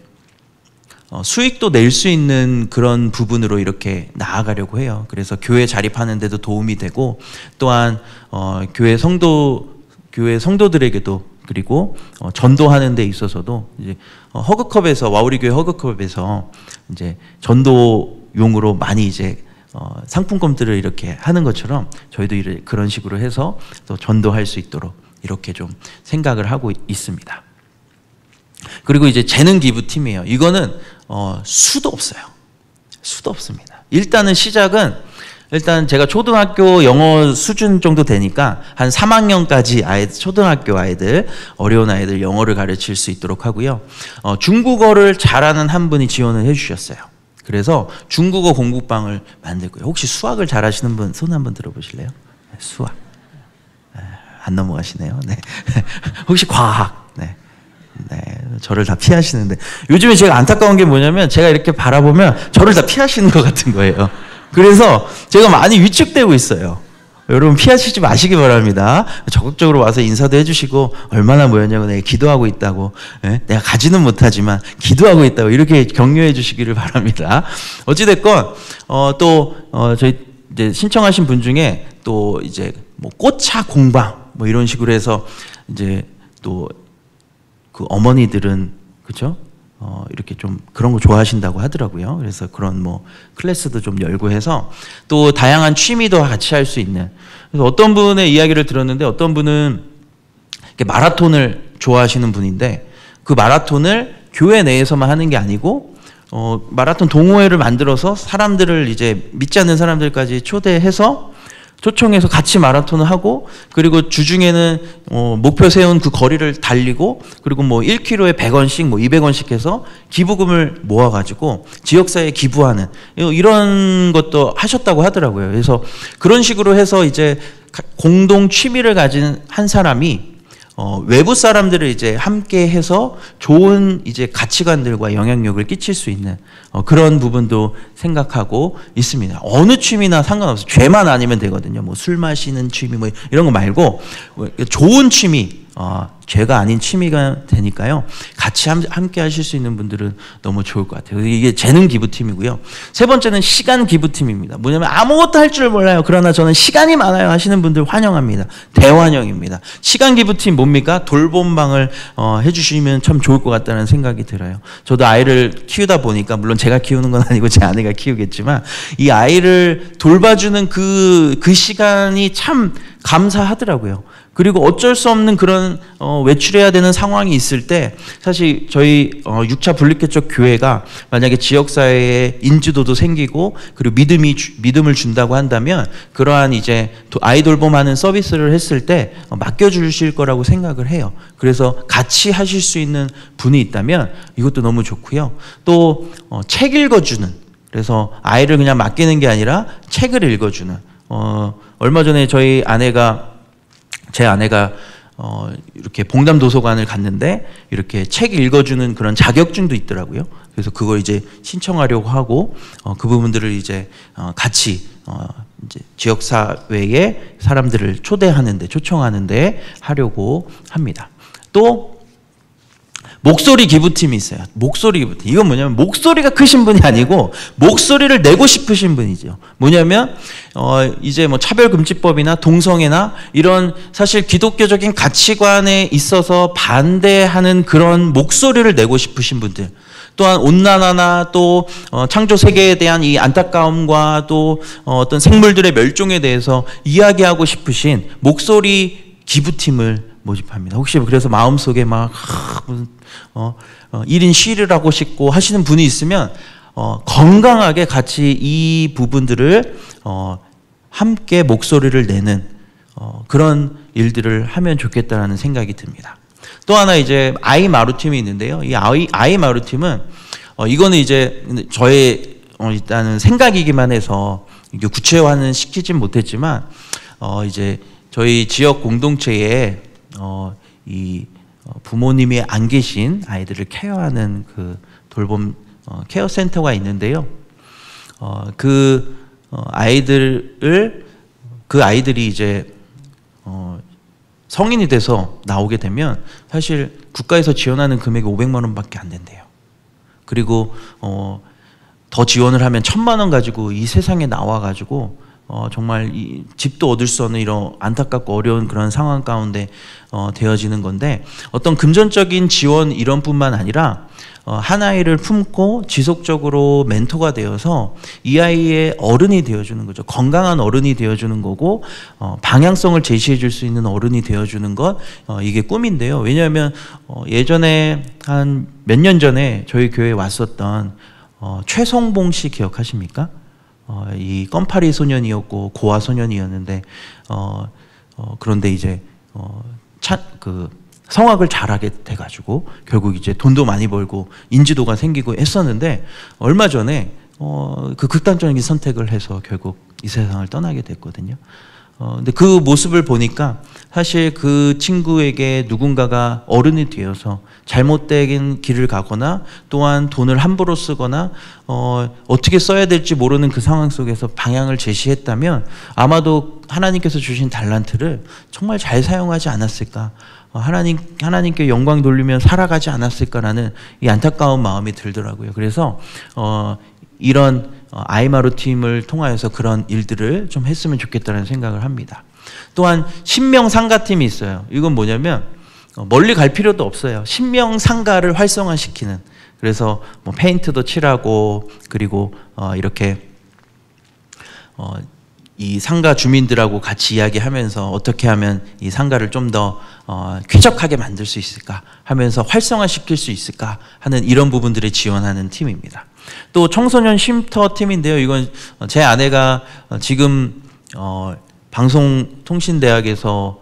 수익도 낼 수 있는 그런 부분으로 이렇게 나아가려고 해요. 그래서 교회 자립하는 데도 도움이 되고, 또한 교회 성도들에게도, 그리고 전도하는 데 있어서도 이제 허그컵에서, 와우리교회 허그컵에서 이제 전도용으로 많이 이제 상품권들을 이렇게 하는 것처럼 저희도 그런 식으로 해서 또 전도할 수 있도록 이렇게 좀 생각을 하고 있습니다. 그리고 이제 재능 기부 팀이에요. 이거는 수도 없어요. 수도 없습니다. 일단은 시작은 일단 제가 초등학교 영어 수준 정도 되니까 한 3학년까지 초등학교 아이들, 어려운 아이들 영어를 가르칠 수 있도록 하고요. 중국어를 잘하는 한 분이 지원을 해주셨어요. 그래서 중국어 공부방을 만들고요. 혹시 수학을 잘하시는 분 손 한번 들어보실래요? 수학. 안 넘어가시네요. 네. 혹시 과학. 네. 네, 저를 다 피하시는데 요즘에 제가 안타까운 게 뭐냐면 제가 이렇게 바라보면 저를 다 피하시는 것 같은 거예요. 그래서 제가 많이 위축되고 있어요. 여러분 피하시지 마시기 바랍니다. 적극적으로 와서 인사도 해주시고 얼마나 모였냐고 내가 기도하고 있다고, 내가 가지는 못하지만 기도하고 있다고 이렇게 격려해 주시기를 바랍니다. 어찌됐건 저희 이제 신청하신 분 중에 또 이제 뭐 꽃차 공방 뭐 이런 식으로 해서 이제 또 그 어머니들은 그죠? 이렇게 좀 그런 거 좋아하신다고 하더라고요. 그래서 그런 뭐 클래스도 좀 열고 해서 또 다양한 취미도 같이 할 수 있는. 그래서 어떤 분의 이야기를 들었는데 어떤 분은 이렇게 마라톤을 좋아하시는 분인데 그 마라톤을 교회 내에서만 하는 게 아니고 마라톤 동호회를 만들어서 사람들을 이제 믿지 않는 사람들까지 초청해서 같이 마라톤을 하고 그리고 주중에는 목표 세운 그 거리를 달리고 그리고 뭐 1km에 100원씩 뭐 200원씩 해서 기부금을 모아가지고 지역사회에 기부하는 이런 것도 하셨다고 하더라고요. 그래서 그런 식으로 해서 이제 공동 취미를 가진 한 사람이 외부 사람들을 이제 함께 해서 좋은 이제 가치관들과 영향력을 끼칠 수 있는 그런 부분도 생각하고 있습니다. 어느 취미나 상관없어요. 죄만 아니면 되거든요. 뭐 술 마시는 취미 뭐 이런 거 말고 좋은 취미, 죄가 아닌 취미가 되니까요. 같이 함께 하실 수 있는 분들은 너무 좋을 것 같아요. 이게 재능 기부팀이고요. 세 번째는 시간 기부팀입니다. 뭐냐면 아무것도 할 줄 몰라요. 그러나 저는 시간이 많아요 하시는 분들 환영합니다. 대환영입니다. 시간 기부팀 뭡니까? 돌봄방을 해주시면 참 좋을 것 같다는 생각이 들어요. 저도 아이를 키우다 보니까 물론 제가 키우는 건 아니고 제 아내가 키우겠지만 이 아이를 돌봐주는 그 시간이 참 감사하더라고요. 그리고 어쩔 수 없는 그런 외출해야 되는 상황이 있을 때 사실 저희 6차 분립개척 교회가 만약에 지역사회에 인지도도 생기고 그리고 믿음을 준다고 한다면 그러한 이제 아이 돌봄하는 서비스를 했을 때 맡겨주실 거라고 생각을 해요. 그래서 같이 하실 수 있는 분이 있다면 이것도 너무 좋고요. 또 책 읽어주는, 그래서 아이를 그냥 맡기는 게 아니라 책을 읽어주는, 얼마 전에 제 아내가 이렇게 봉담 도서관을 갔는데 이렇게 책 읽어주는 그런 자격증도 있더라고요. 그래서 그걸 이제 신청하려고 하고 그 부분들을 이제 같이 이제 지역 사회의 사람들을 초청하는데 하려고 합니다. 또 목소리 기부팀이 있어요. 목소리 기부팀. 이건 뭐냐면 목소리가 크신 분이 아니고 목소리를 내고 싶으신 분이죠. 뭐냐면 이제 뭐 차별금지법이나 동성애나 이런 사실 기독교적인 가치관에 있어서 반대하는 그런 목소리를 내고 싶으신 분들. 또한 온난화나 또 창조 세계에 대한 이 안타까움과 또 어떤 생물들의 멸종에 대해서 이야기하고 싶으신 목소리 기부팀을 모집합니다. 혹시 그래서 마음속에 막 무슨 1인 시위를 하고 싶고 하시는 분이 있으면 건강하게 같이 이 부분들을 함께 목소리를 내는 그런 일들을 하면 좋겠다라는 생각이 듭니다. 또 하나 이제 아이 마루팀이 있는데요. 이 아이 마루팀은 이거는 이제 저의 일단은 생각이기만 해서 이게 구체화는 시키진 못했지만 이제 저희 지역 공동체에 이 부모님이 안 계신 아이들을 케어하는 그 돌봄 케어 센터가 있는데요. 그 아이들이 이제 성인이 돼서 나오게 되면 사실 국가에서 지원하는 금액이 500만 원밖에 안 된대요. 그리고 더 지원을 하면 1000만 원 가지고 이 세상에 나와가지고 정말 이 집도 얻을 수 없는 이런 안타깝고 어려운 그런 상황 가운데 되어지는 건데 어떤 금전적인 지원 이런 뿐만 아니라 한 아이를 품고 지속적으로 멘토가 되어서 이 아이의 어른이 되어주는 거죠. 건강한 어른이 되어주는 거고 방향성을 제시해 줄 수 있는 어른이 되어주는 것 이게 꿈인데요. 왜냐하면 예전에 한 몇 년 전에 저희 교회에 왔었던 최성봉 씨 기억하십니까? 이 껌파리 소년이었고 고아 소년이었는데 그런데 이제 성악을 잘하게 돼가지고 결국 이제 돈도 많이 벌고 인지도가 생기고 했었는데 얼마 전에 그 극단적인 선택을 해서 결국 이 세상을 떠나게 됐거든요. 근데 그 모습을 보니까 사실 그 친구에게 누군가가 어른이 되어서 잘못된 길을 가거나 또한 돈을 함부로 쓰거나 어떻게 써야 될지 모르는 그 상황 속에서 방향을 제시했다면 아마도 하나님께서 주신 달란트를 정말 잘 사용하지 않았을까, 하나님께 영광 돌리며 살아가지 않았을까라는 이 안타까운 마음이 들더라고요. 그래서 이런 아이마루 팀을 통하여서 그런 일들을 좀 했으면 좋겠다는 생각을 합니다. 또한 신명 상가팀이 있어요. 이건 뭐냐면 멀리 갈 필요도 없어요. 신명 상가를 활성화시키는, 그래서 뭐 페인트도 칠하고 그리고 이렇게 이 상가 주민들하고 같이 이야기하면서 어떻게 하면 이 상가를 좀 더 쾌적하게 만들 수 있을까 하면서 활성화시킬 수 있을까 하는 이런 부분들을 지원하는 팀입니다. 또 청소년 쉼터 팀인데요. 이건 제 아내가 지금 방송통신대학에서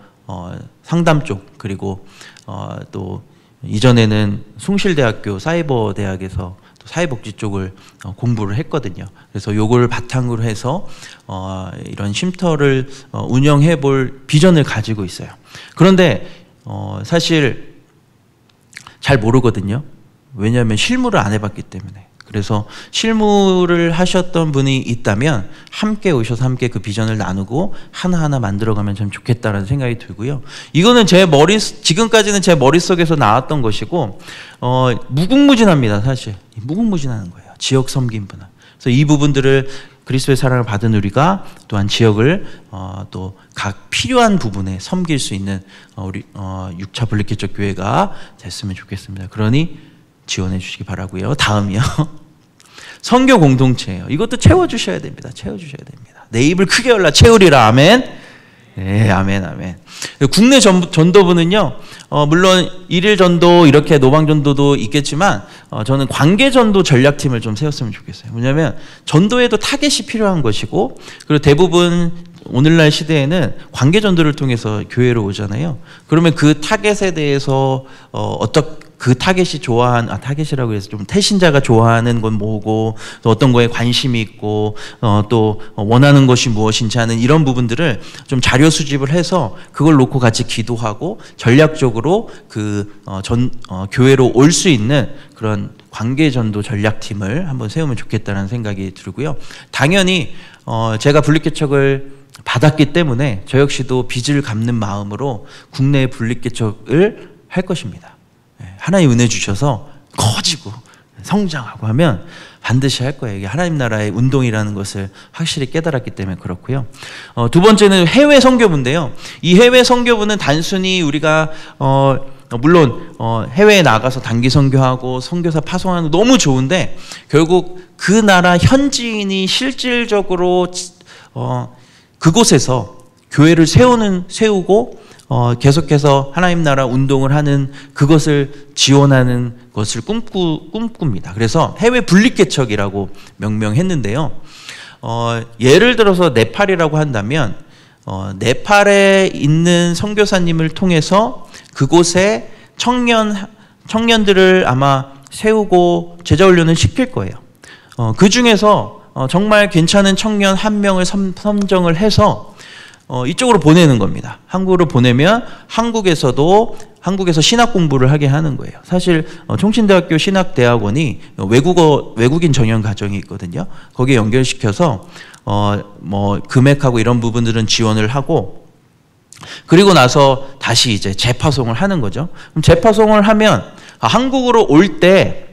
상담 쪽, 그리고 또 이전에는 숭실대학교 사이버대학에서 또 사회복지 쪽을 공부를 했거든요. 그래서 요걸 바탕으로 해서 이런 쉼터를 운영해 볼 비전을 가지고 있어요. 그런데 사실 잘 모르거든요. 왜냐하면 실무를 안 해봤기 때문에. 그래서 실무를 하셨던 분이 있다면 함께 오셔서 함께 그 비전을 나누고 하나하나 만들어가면 참 좋겠다는 생각이 들고요. 이거는 지금까지는 제 머릿속에서 나왔던 것이고 무궁무진합니다. 사실 무궁무진하는 거예요. 지역 섬김 분야. 그래서 이 부분들을 그리스도의 사랑을 받은 우리가 또한 지역을 또 각 필요한 부분에 섬길 수 있는 우리 6차 분리개척 교회가 됐으면 좋겠습니다. 그러니 지원해 주시기 바라고요. 다음이요. 선교 공동체예요. 이것도 채워주셔야 됩니다. 채워주셔야 됩니다. 내 입을 크게 열라 채우리라. 아멘. 네, 아멘, 아멘. 국내 전도부는요, 물론 일일 전도, 이렇게 노방 전도도 있겠지만, 저는 관계 전도 전략팀을 좀 세웠으면 좋겠어요. 뭐냐면, 전도에도 타겟이 필요한 것이고, 그리고 대부분 오늘날 시대에는 관계 전도를 통해서 교회로 오잖아요. 그러면 그 타겟에 대해서 그 타겟이 타겟이라고 해서 좀 태신자가 좋아하는 건 뭐고, 또 어떤 거에 관심이 있고, 또 원하는 것이 무엇인지 하는 이런 부분들을 좀 자료 수집을 해서 그걸 놓고 같이 기도하고 전략적으로 교회로 올 수 있는 그런 관계 전도 전략팀을 한번 세우면 좋겠다는 생각이 들고요. 당연히 제가 분리개척을 받았기 때문에 저 역시도 빚을 갚는 마음으로 국내 분리개척을 할 것입니다. 하나님 은혜 주셔서 커지고 성장하고 하면 반드시 할 거예요. 이게 하나님 나라의 운동이라는 것을 확실히 깨달았기 때문에 그렇고요. 두 번째는 해외 선교부인데요. 이 해외 선교부는 단순히 우리가 물론 해외에 나가서 단기 선교하고 선교사 파송하는 거 너무 좋은데, 결국 그 나라 현지인이 실질적으로 그곳에서 교회를 세우고 계속해서 하나님 나라 운동을 하는 그것을 지원하는 것을 꿈꿉니다. 그래서 해외 분리개척이라고 명명했는데요. 예를 들어서 네팔이라고 한다면 네팔에 있는 선교사님을 통해서 그곳에 청년들을 아마 세우고 제자 훈련을 시킬 거예요. 그 중에서 정말 괜찮은 청년 한 명을 선정을 해서 이쪽으로 보내는 겁니다. 한국으로 보내면 한국에서 신학 공부를 하게 하는 거예요. 사실 총신대학교 신학대학원이 외국인 정연 과정이 있거든요. 거기에 연결시켜서 금액하고 이런 부분들은 지원을 하고, 그리고 나서 다시 이제 재파송을 하는 거죠. 그럼 재파송을 하면 한국으로 올 때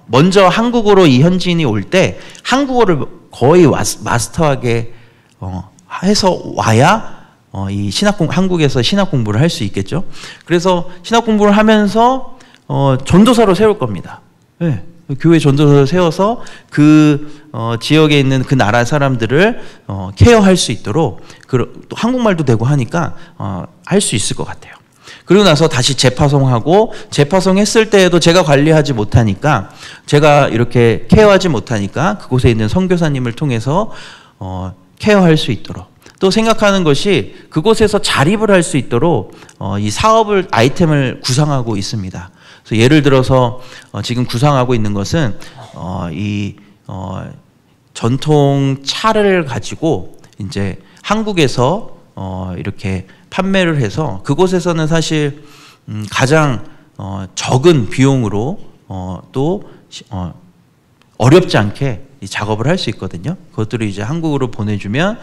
먼저 한국으로 이 현지인이 올 때 한국어를 거의 마스터하게 해서 와야 한국에서 신학 공부를 할 수 있겠죠. 그래서 신학 공부를 하면서 전도사로 세울 겁니다. 네. 교회 전도사를 세워서 그 지역에 있는 그 나라 사람들을 케어할 수 있도록, 또 한국말도 되고 하니까 할 수 있을 것 같아요. 그리고 나서 다시 재파송하고, 재파송했을 때에도 제가 관리하지 못하니까, 제가 이렇게 케어하지 못하니까 그곳에 있는 선교사님을 통해서 케어할 수 있도록, 또 생각하는 것이 그곳에서 자립을 할 수 있도록 이 사업을, 아이템을 구상하고 있습니다. 그래서 예를 들어서 지금 구상하고 있는 것은 전통 차를 가지고 이제 한국에서 이렇게 판매를 해서, 그곳에서는 사실 가장 적은 비용으로 또 어렵지 않게 이 작업을 할 수 있거든요. 그것들을 이제 한국으로 보내주면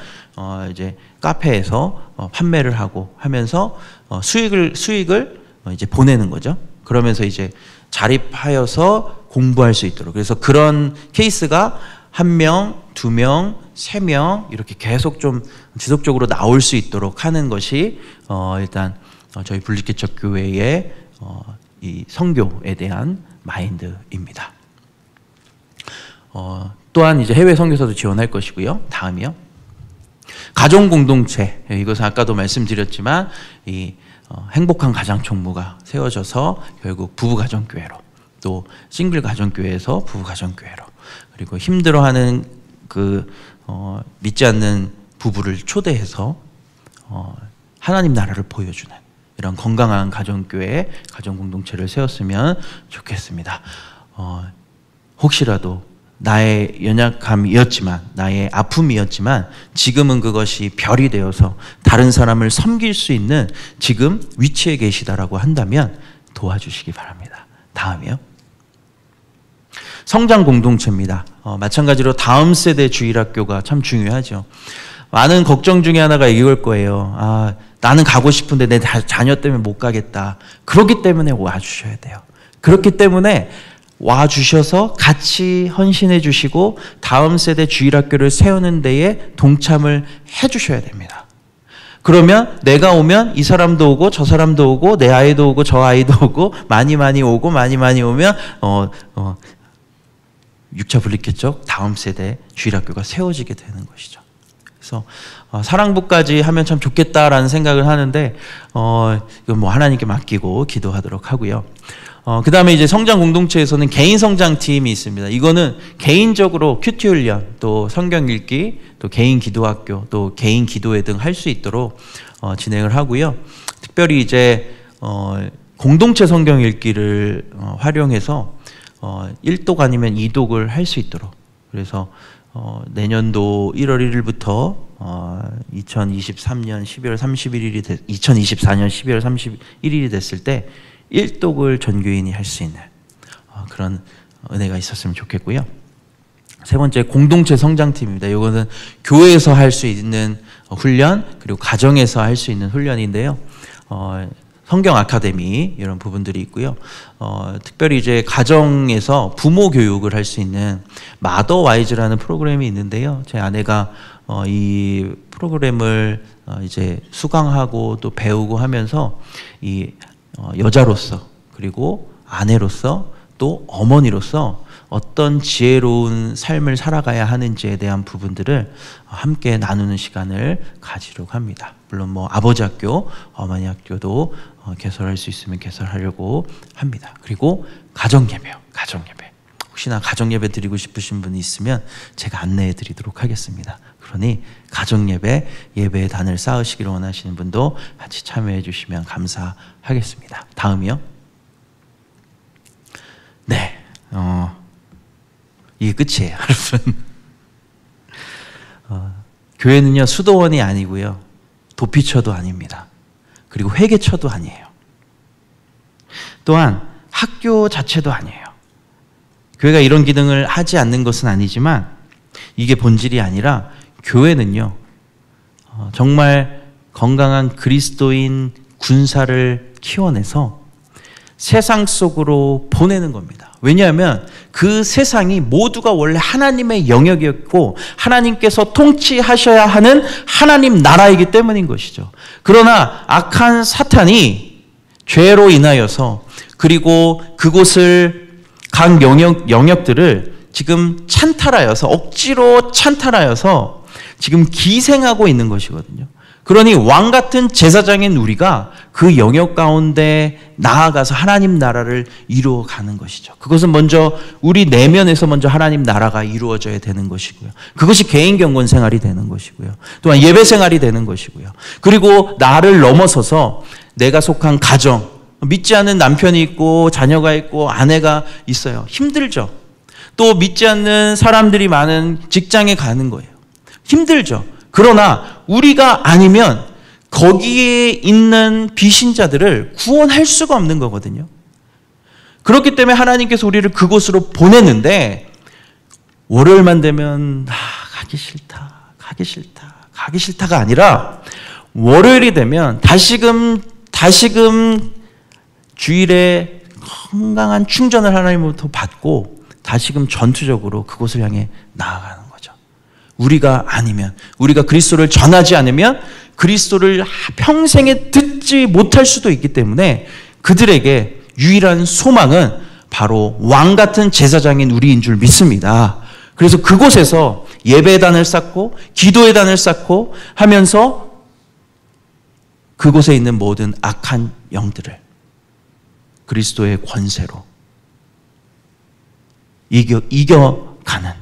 이제 카페에서 판매를 하고 하면서 수익을 이제 보내는 거죠. 그러면서 이제 자립하여서 공부할 수 있도록. 그래서 그런 케이스가 1명, 2명, 3명 이렇게 계속 좀 지속적으로 나올 수 있도록 하는 것이 일단 저희 분리개척 교회의 이 선교에 대한 마인드입니다. 또한 이제 해외 선교사도 지원할 것이고요. 다음이요. 가정 공동체. 이것은 아까도 말씀드렸지만 이 행복한 가장 총무가 세워져서 결국 부부 가정교회로, 또 싱글 가정교회에서 부부 가정교회로, 그리고 힘들어하는 믿지 않는 부부를 초대해서 하나님 나라를 보여주는 이런 건강한 가정교회, 가정공동체를 세웠으면 좋겠습니다. 혹시라도 나의 연약함이었지만, 나의 아픔이었지만 지금은 그것이 별이 되어서 다른 사람을 섬길 수 있는 지금 위치에 계시다라고 한다면 도와주시기 바랍니다. 다음이요. 성장 공동체입니다. 마찬가지로 다음 세대 주일학교가 참 중요하죠. 많은 걱정 중에 하나가 이걸 거예요. 나는 가고 싶은데 내 자녀 때문에 못 가겠다. 그렇기 때문에 와주셔야 돼요. 그렇기 때문에 와주셔서 같이 헌신해 주시고 다음 세대 주일학교를 세우는 데에 동참을 해 주셔야 됩니다. 그러면 내가 오면 이 사람도 오고 저 사람도 오고 내 아이도 오고 저 아이도 오고 많이 오고 많이 오면 6차 분리개척 다음 세대 주일학교가 세워지게 되는 것이죠. 그래서 사랑부까지 하면 참 좋겠다라는 생각을 하는데 이건 뭐 하나님께 맡기고 기도하도록 하고요. 그 다음에 이제 성장 공동체에서는 개인 성장팀이 있습니다. 이거는 개인적으로 큐티 훈련, 또 성경 읽기, 또 개인 기도학교, 또 개인 기도회 등 할 수 있도록 진행을 하고요. 특별히 이제 공동체 성경 읽기를 활용해서 1독 아니면 2독을 할 수 있도록, 그래서 내년도 1월 1일부터 2024년 12월 31일이 됐을 때 1독을 전교인이 할 수 있는 그런 은혜가 있었으면 좋겠고요. 세 번째, 공동체 성장팀입니다. 이거는 교회에서 할 수 있는 훈련, 그리고 가정에서 할 수 있는 훈련인데요. 성경 아카데미 이런 부분들이 있고요. 특별히 이제 가정에서 부모 교육을 할 수 있는 마더와이즈라는 프로그램이 있는데요. 제 아내가 이 프로그램을 이제 수강하고 또 배우고 하면서 이 여자로서, 그리고 아내로서, 또 어머니로서 어떤 지혜로운 삶을 살아가야 하는지에 대한 부분들을 함께 나누는 시간을 가지려고 합니다. 물론 뭐 아버지 학교, 어머니 학교도 개설할 수 있으면 개설하려고 합니다. 그리고 가정예배요. 가정예배. 혹시나 가정예배 드리고 싶으신 분이 있으면 제가 안내해 드리도록 하겠습니다. 그러니 가정예배, 예배의 단을 쌓으시기를 원하시는 분도 같이 참여해 주시면 감사하겠습니다. 다음이요. 네, 이게 끝이에요, 여러분. 교회는요, 수도원이 아니고요, 도피처도 아닙니다. 그리고 회계처도 아니에요. 또한 학교 자체도 아니에요. 교회가 이런 기능을 하지 않는 것은 아니지만 이게 본질이 아니라, 교회는요, 정말 건강한 그리스도인 군사를 키워내서 세상 속으로 보내는 겁니다. 왜냐하면 그 세상이 모두가 원래 하나님의 영역이었고 하나님께서 통치하셔야 하는 하나님 나라이기 때문인 것이죠. 그러나 악한 사탄이 죄로 인하여서, 그리고 그곳을 각 영역들을 지금 찬탈하여서, 억지로 찬탈하여서 지금 기생하고 있는 것이거든요. 그러니 왕 같은 제사장인 우리가 그 영역 가운데 나아가서 하나님 나라를 이루어가는 것이죠. 그것은 먼저 우리 내면에서 먼저 하나님 나라가 이루어져야 되는 것이고요. 그것이 개인 경건 생활이 되는 것이고요. 또한 예배 생활이 되는 것이고요. 그리고 나를 넘어서서 내가 속한 가정, 믿지 않는 남편이 있고 자녀가 있고 아내가 있어요. 힘들죠. 또 믿지 않는 사람들이 많은 직장에 가는 거예요. 힘들죠. 그러나 우리가 아니면 거기에 있는 비신자들을 구원할 수가 없는 거거든요. 그렇기 때문에 하나님께서 우리를 그곳으로 보냈는데 월요일만 되면 가기 싫다가 아니라 월요일이 되면 다시금 주일에 건강한 충전을 하나님으로부터 받고 다시금 전투적으로 그곳을 향해 나아가는 거죠. 우리가 아니면, 우리가 그리스도를 전하지 않으면 그리스도를 평생에 듣지 못할 수도 있기 때문에 그들에게 유일한 소망은 바로 왕 같은 제사장인 우리인 줄 믿습니다. 그래서 그곳에서 예배의 단을 쌓고 기도의 단을 쌓고 하면서 그곳에 있는 모든 악한 영들을 그리스도의 권세로 이겨가는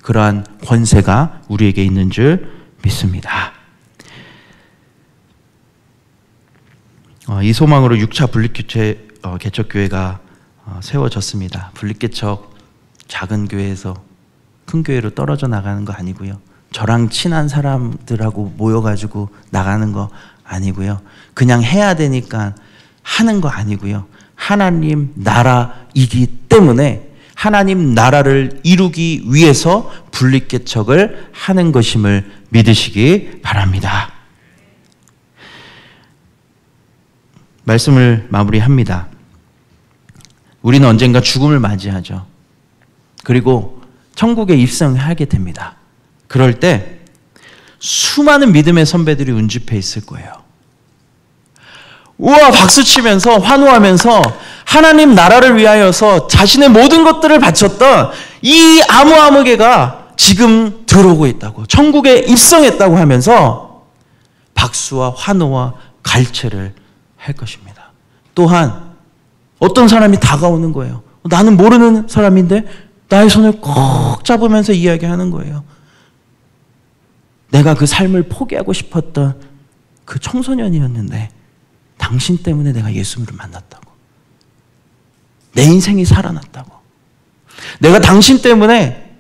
그러한 권세가 우리에게 있는 줄 믿습니다. 이 소망으로 6차 분립교체 개척교회가 세워졌습니다. 분립개척 작은 교회에서 큰 교회로 떨어져 나가는 거 아니고요. 저랑 친한 사람들하고 모여가지고 나가는 거 아니고요. 그냥 해야 되니까 하는 거 아니고요. 하나님 나라이기 때문에 하나님 나라를 이루기 위해서 분립개척을 하는 것임을 믿으시기 바랍니다. 말씀을 마무리합니다. 우리는 언젠가 죽음을 맞이하죠. 그리고 천국에 입성하게 됩니다. 그럴 때 수많은 믿음의 선배들이 운집해 있을 거예요. 우와 박수치면서 환호하면서 하나님 나라를 위하여서 자신의 모든 것들을 바쳤던 이 아무개가 지금 들어오고 있다고, 천국에 입성했다고 하면서 박수와 환호와 갈채를 할 것입니다. 또한 어떤 사람이 다가오는 거예요. 나는 모르는 사람인데 나의 손을 꼭 잡으면서 이야기하는 거예요. 내가 그 삶을 포기하고 싶었던 그 청소년이었는데 당신 때문에 내가 예수님을 만났다고. 내 인생이 살아났다고. 내가 당신 때문에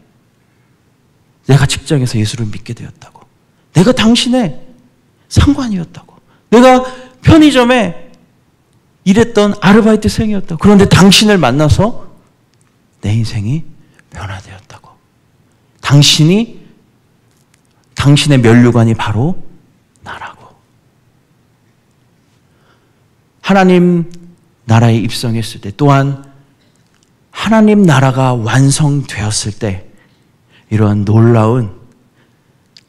내가 직장에서 예수를 믿게 되었다고. 내가 당신의 상관이었다고. 내가 편의점에 일했던 아르바이트생이었다고. 그런데 당신을 만나서 내 인생이 변화되었다고. 당신의 면류관이 바로 나라고. 하나님 나라에 입성했을 때, 또한 하나님 나라가 완성되었을 때 이러한 놀라운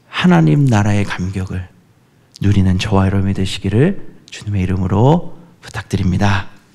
하나님 나라의 감격을 누리는 저와 여러분이 되시기를 주님의 이름으로 부탁드립니다.